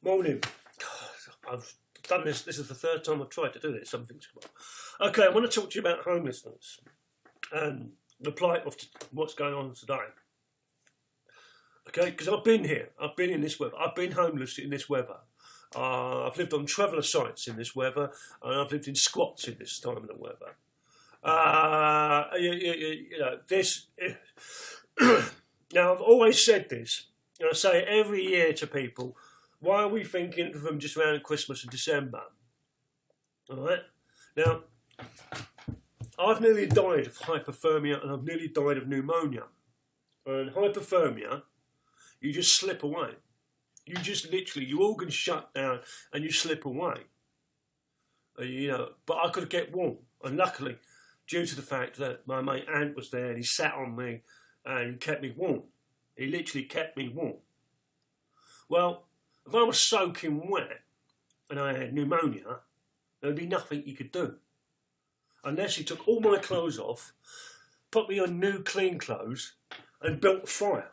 Morning. I've done this. This is the third time I've tried to do this. Something's come up. Okay, I want to talk to you about homelessness and the plight of what's going on today. Okay, because I've been here. I've been in this weather. I've been homeless in this weather. I've lived on traveller sites in this weather, and I've lived in squats in this time of the weather. You know this. Now I've always said this, and I say it every year to people. Why are we thinking of them just around Christmas and December? All right. Now, I've nearly died of hypothermia and I've nearly died of pneumonia. And hypothermia, you just slip away. You just literally, your organs shut down and you slip away. You know, but I could get warm. And luckily, due to the fact that my mate Ant was there and he sat on me and he kept me warm. He literally kept me warm. Well, if I was soaking wet and I had pneumonia, there would be nothing you could do. Unless he took all my clothes off, put me on new clean clothes and built a fire.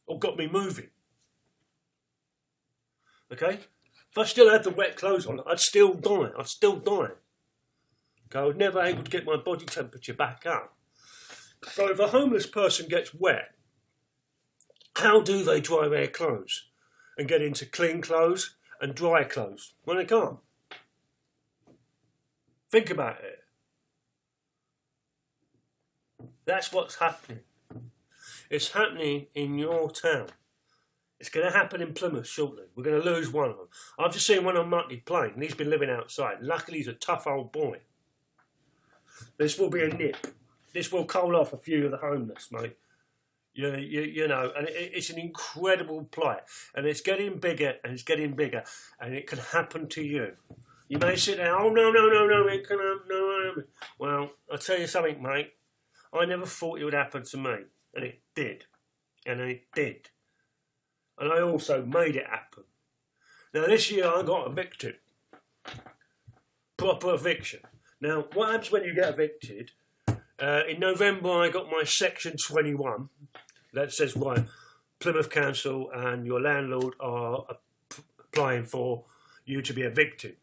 Or got me moving. Okay? If I still had the wet clothes on, I'd still die. I'd still die. Okay? I was never able to get my body temperature back up. So if a homeless person gets wet, how do they dry their clothes? And get into clean clothes and dry clothes? Well, they can't. Think about it. That's what's happening. It's happening in your town. It's going to happen in Plymouth shortly. We're going to lose one of them. I've just seen one on Muttley Plain, and he's been living outside. Luckily, he's a tough old boy. This will be a nip. This will coal off a few of the homeless, mate. You know, and it's an incredible plight, and it's getting bigger, and it's getting bigger, and it can happen to you. You may sit there, oh, no, it can happen, no. Well, I'll tell you something, mate. I never thought it would happen to me, and it did, and I also made it happen. Now, this year I got evicted. Proper eviction. Now, what happens when you get evicted? In November, I got my Section 21. That says, right, Plymouth Council and your landlord are applying for you to be evicted.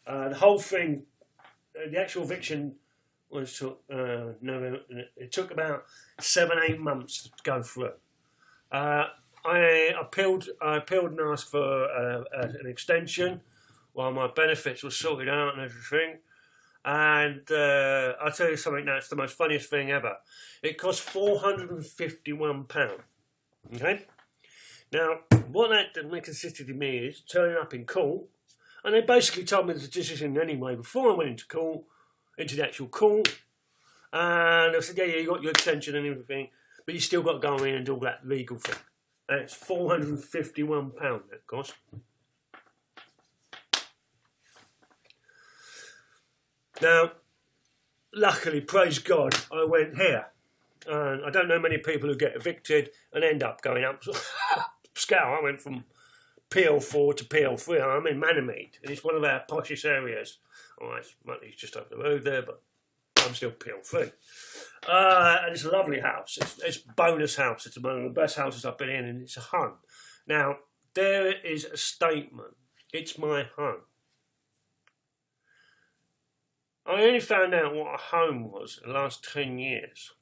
The whole thing, the actual eviction was November. It took about 7-8 months to go through. I appealed and asked for an extension while my benefits were sorted out and everything. And I'll tell you something now, it's the most funniest thing ever. It cost £451. Okay? Now, what that consisted of me is turning up in court, and they basically told me the decision anyway before I went into court, into the actual court, and they said, yeah, you got your extension and everything, but you still got to go in and do all that legal thing. And it's £451 that cost. Now, luckily, praise God, I went here. And I don't know many people who get evicted and end up going up scale. I went from PL4 to PL3. I'm in Manamede, and it's one of our poshest areas. Oh, it's just over the road there, but I'm still PL3. And it's a lovely house. It's a bonus house. It's one of the best houses I've been in, and it's a home. Now, there is a statement. It's my home. I only found out what a home was in the last 10 years.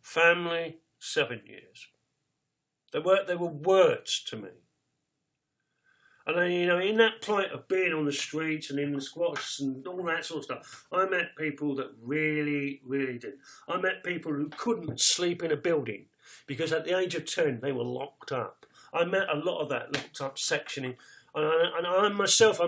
Family, 7 years. They were words to me. And you know, in that plight of being on the streets and in the squats and all that sort of stuff, I met people that really, really did. I met people who couldn't sleep in a building because at the age of 10 they were locked up. I met a lot of that locked up sectioning. And I myself,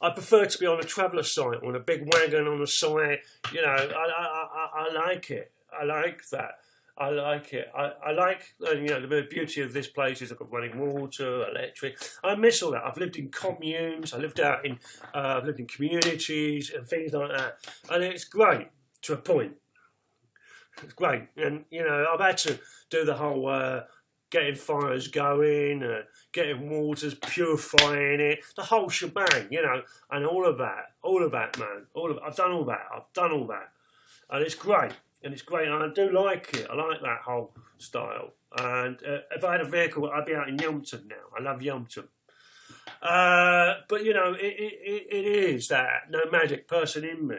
I prefer to be on a traveller site, on a big wagon on the side. You know, I like it. I like that. I like it. I like, you know, the beauty of this place is I've got running water, electric. I miss all that. I've lived in communes. I've lived in communities and things like that. And it's great to a point. It's great. And, you know, I've had to do the whole getting fires going, getting waters, purifying it, the whole shebang, you know, and all of that, man. I've done all that. And it's great. and it's great. And I do like it. I like that whole style. And if I had a vehicle, I'd be out in Yealmpton now. I love Yealmpton. But you know, it is that nomadic person in me.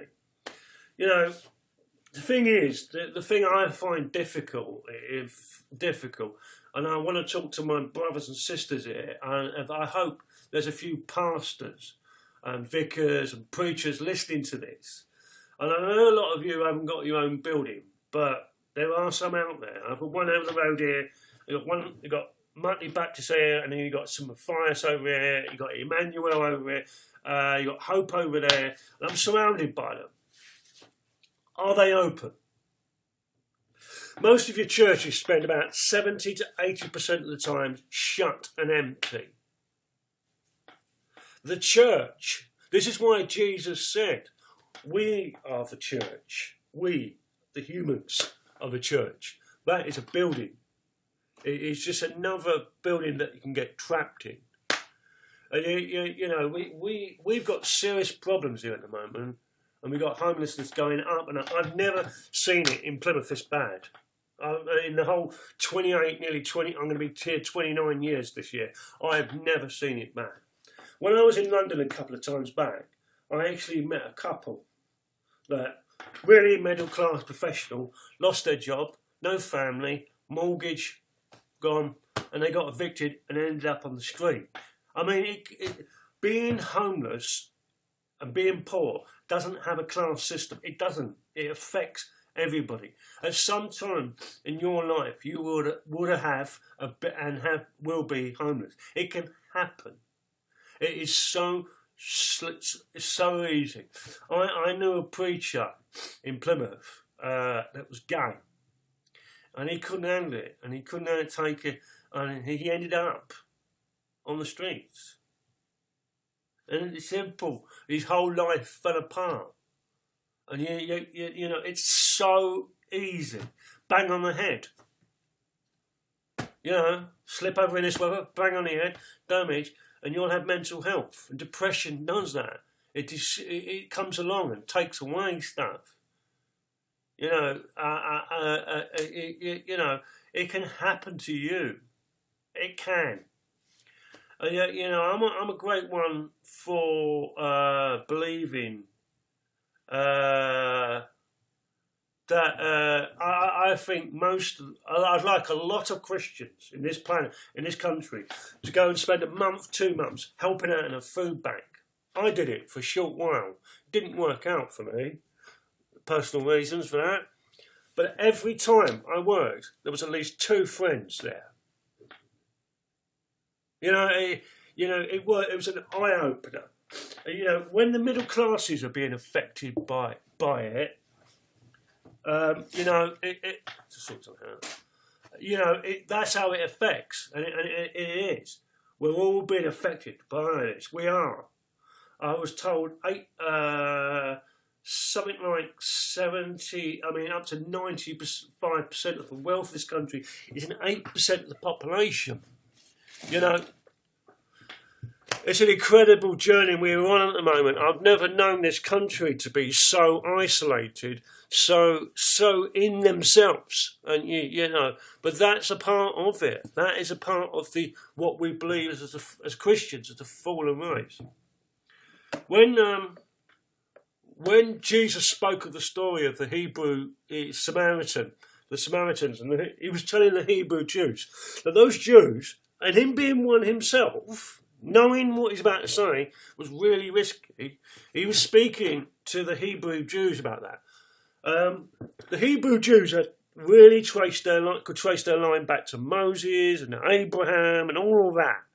You know, the thing is, the thing I find difficult, and I want to talk to my brothers and sisters here, and I hope there's a few pastors and vicars and preachers listening to this. And I know a lot of you haven't got your own building, but there are some out there. I've got one over the road here. You've got Mutley Baptist here, and then you've got some Matthias over here. You've got Emmanuel over here. You've got Hope over there. And I'm surrounded by them. Are they open? Most of your churches spend about 70 to 80% of the time shut and empty. The church, this is why Jesus said, we are the church. We, the humans, are the church. That is a building. It's just another building that you can get trapped in. And you know, we've got serious problems here at the moment, and we've got homelessness going up, and I've never seen it in Plymouth this bad. In the whole 28, nearly 20, I'm going to be here 29 years this year. I have never seen it bad. When I was in London a couple of times back, I actually met a couple that really middle class professional, lost their job, no family, mortgage gone, and they got evicted and ended up on the street. I mean, being homeless and being poor doesn't have a class system. It doesn't. It affects everybody. At some time in your life, you would have a bit and will be homeless. It can happen. It is so easy. I knew a preacher in Plymouth that was gay, and he couldn't handle it, and he couldn't take it, and he ended up on the streets. And it's simple. His whole life fell apart. And you know, it's so easy. Bang on the head. You know, slip over in this weather, bang on the head, damage, and you'll have mental health. And depression does that. It comes along and takes away stuff. You know, you know, it can happen to you. It can. You know, I'm a great one for believing that I think I'd like a lot of Christians in this planet, in this country, to go and spend a month, 2 months helping out in a food bank. I did it for a short while. Didn't work out for me. Personal reasons for that. But every time I worked, there was at least 2 friends there. You know, it was an eye opener. You know, when the middle classes are being affected by it, you know, it to sort something out. You know, that's how it affects, and it is. We're all being affected by this. We are. I was told something like 70, I mean, up to 95% of the wealth of this country is in 8% of the population. You know, it's an incredible journey we're on at the moment. I've never known this country to be so isolated, so in themselves, and you know. But that's a part of it. That is a part of what we believe as Christians, as the fallen race. When Jesus spoke of the story of the Samaritans, and he was telling the Hebrew Jews that those Jews, and him being one himself, knowing what he's about to say was really risky. He was speaking to the Hebrew Jews about that. The Hebrew Jews had really could trace their line back to Moses and Abraham and all of that,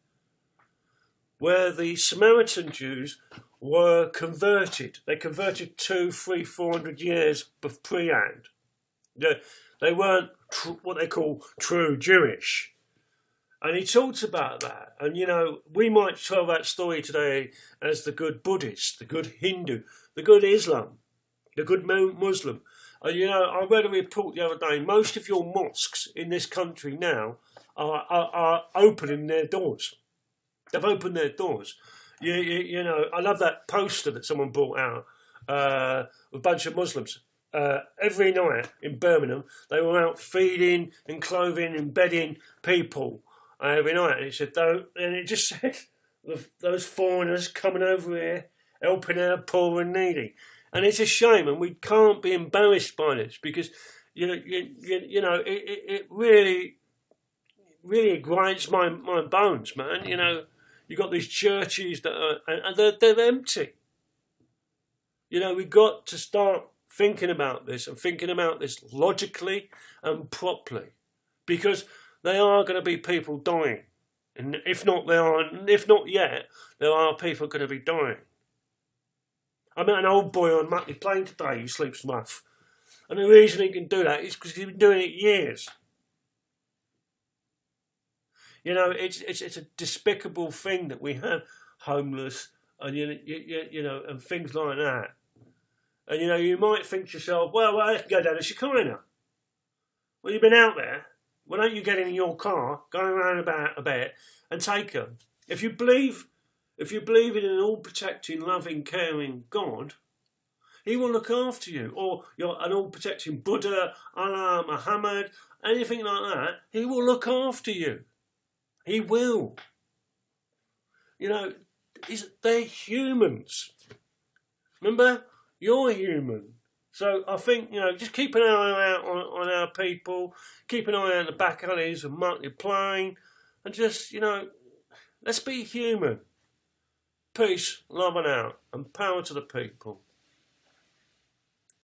where the Samaritan Jews were converted. They converted 200, 300, 400 years pre-hand. They weren't what they call true Jewish. And he talks about that. And, you know, we might tell that story today as the good Buddhist, the good Hindu, the good Islam, the good Muslim. You know, I read a report the other day. Most of your mosques in this country now are opening their doors. They've opened their doors. You know, I love that poster that someone brought out, a bunch of Muslims every night in Birmingham, they were out feeding and clothing and bedding people every night. And it said, and it just said, those foreigners coming over here, helping our poor and needy. And it's a shame, and we can't be embarrassed by this, because it really grinds my bones, man. You've got these churches that are, and they're empty. We've got to start thinking about this, and thinking about this logically and properly, because there are going to be people dying, and if not yet, there are people going to be dying. I met an old boy on Mutley Plain today who sleeps rough, and the reason he can do that is because he's been doing it years. It's a despicable thing that we have homeless and and things like that. And you might think to yourself, well, let's go down to Shekinah. Well, you've been out there. Why don't you get in your car, go around about a bit, and take them? If you believe in an all-protecting, loving, caring God, He will look after you. Or you're an all-protecting Buddha, Allah, Muhammad, anything like that. He will look after you. He will. They're humans. Remember? You're human. So I think, just keep an eye out on our people, keep an eye on the back alleys of Mutley Plain, and just, let's be human. Peace, love and out, and power to the people.